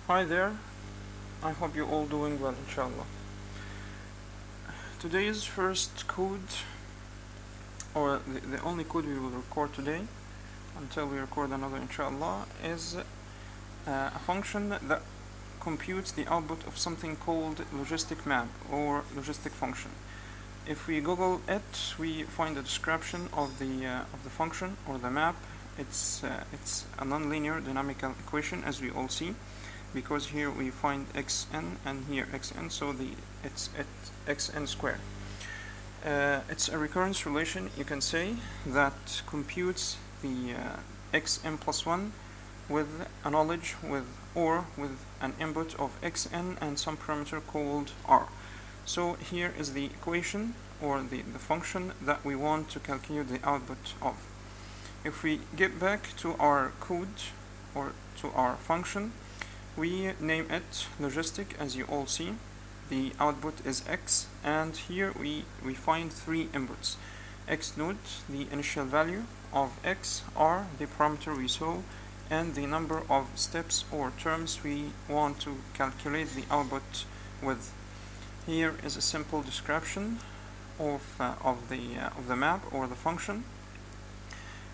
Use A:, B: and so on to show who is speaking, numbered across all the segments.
A: Hi there, I hope you're all doing well, inshallah. Today's first code, or the only code we will record today, until we record another inshallah, is a function that computes the output of something called logistic map or logistic function. If we Google it, we find a description of the function or the map. It's a nonlinear dynamical equation, as we all see, because here we find xn and here xn, so it's xn squared. It's a recurrence relation, you can say, that computes the xn plus 1 with a knowledge with an input of xn and some parameter called r. So here is the equation or the function that we want to calculate the output of. If we get back to our code or to our function, we name it logistic, as you all see. The output is x, and here we find three inputs: x node, the initial value of x, r, the parameter we saw, and the number of steps or terms we want to calculate the output with. Here is a simple description of the map or the function,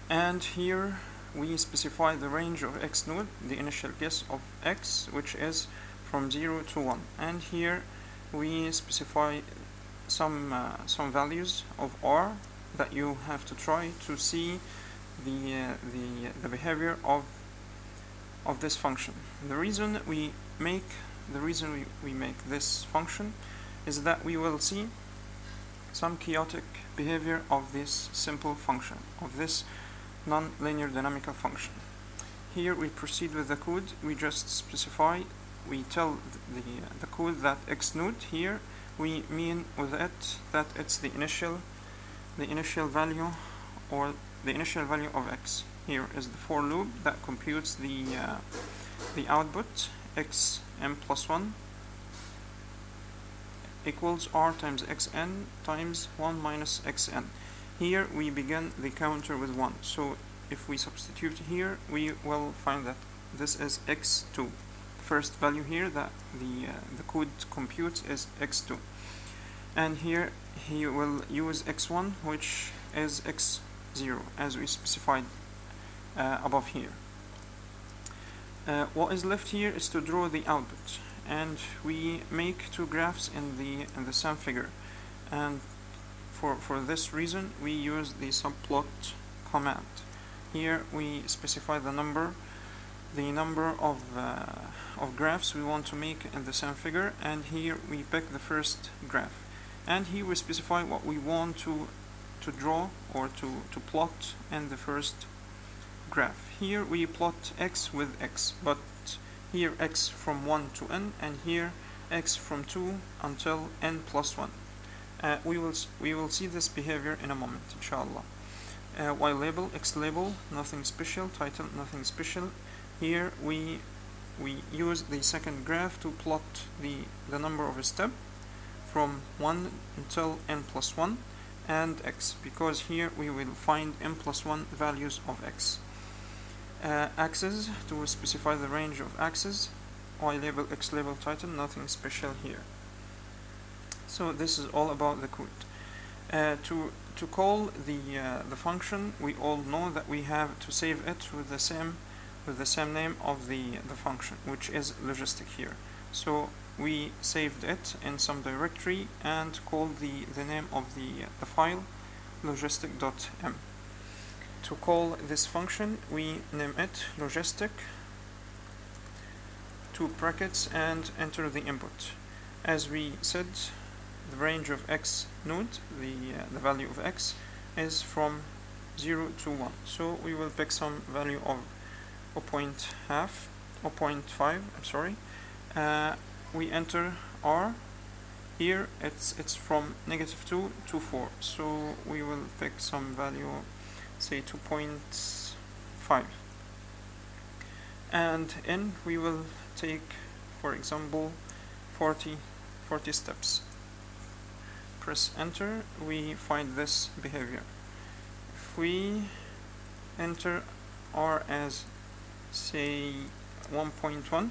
A: and here we specify the range of x node, the initial guess of x, which is from 0 to 1, and here we specify some values of r that you have to try to see the behavior of this function. The reason we make this function is that we will see some chaotic behavior of this simple function, of this non-linear dynamical function. Here we proceed with the code. We just specify, we tell the code that x node, here we mean with it that it's the initial value or the initial value of x. Here is the for loop that computes the output x m plus 1 equals r times xn times 1 minus xn. Here we begin the counter with 1, so if we substitute here, we will find that this is x2. The first value here that the code computes is x2, and here he will use x1, which is x0, as we specified above here. What is left here is to draw the output, and we make two graphs in the same figure, and for this reason we use the subplot command. Here we specify the number of graphs we want to make in the same figure, and here we pick the first graph, and here we specify what we want to draw or to plot in the first graph. Here we plot x with x, but here x from 1 to n, and here x from 2 until n plus 1. We will see this behavior in a moment, inshallah. Y label, x label, nothing special. Title, nothing special. Here we use the second graph to plot the number of a step from 1 until n plus 1 and x, because here we will find n plus 1 values of x. Axes, to specify the range of axes. Y label, x label, title, nothing special here. So this is all about the code. To call the function, we all know that we have to save it with the same name of the function, which is logistic here. So we saved it in some directory and called the name of the file logistic.m. To call this function, we name it logistic, two brackets, and enter the input. As we said, the range of x node, the value of x, is from 0 to 1. So we will pick some value of 0.5, I'm sorry. We enter r. Here it's from -2 to 4. So we will pick some value, say 2.5. And n we will take, for example, 40 steps. Press enter, we find this behavior. If we enter r as say 1.1,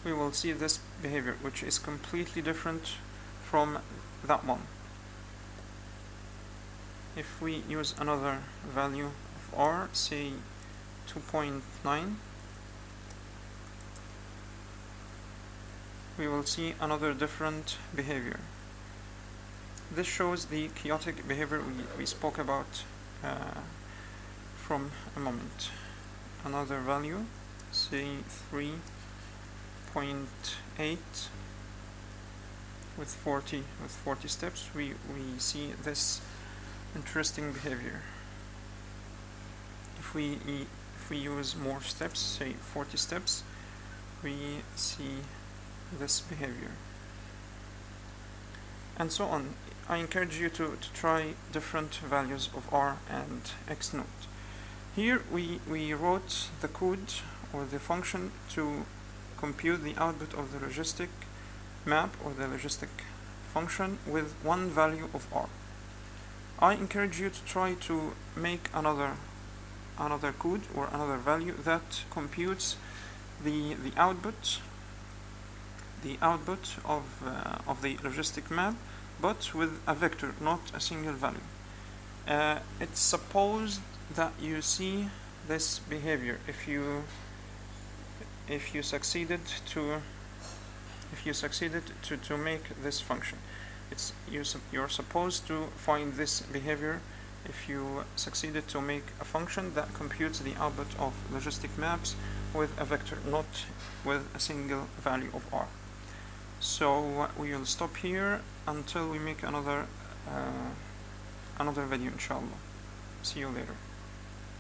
A: we will see this behavior, which is completely different from that one. If we use another value of r, say 2.9, we will see another different behavior. This shows the chaotic behavior we spoke about from a moment. Another value, say 3.8 with 40 steps, we see this interesting behavior. If we use more steps, say 40 steps, we see this behavior, and so on. I encourage you to try different values of r and x node. Here we wrote the code or the function to compute the output of the logistic map or the logistic function with one value of r. I encourage you to try to make another code or another value that computes the output of the logistic map, but with a vector, not a single value. It's supposed that you see this behavior if you succeeded to make this function. You're supposed to find this behavior if you succeeded to make a function that computes the output of logistic maps with a vector, not with a single value of r. So we will stop here until we make another video, inshallah. See you later.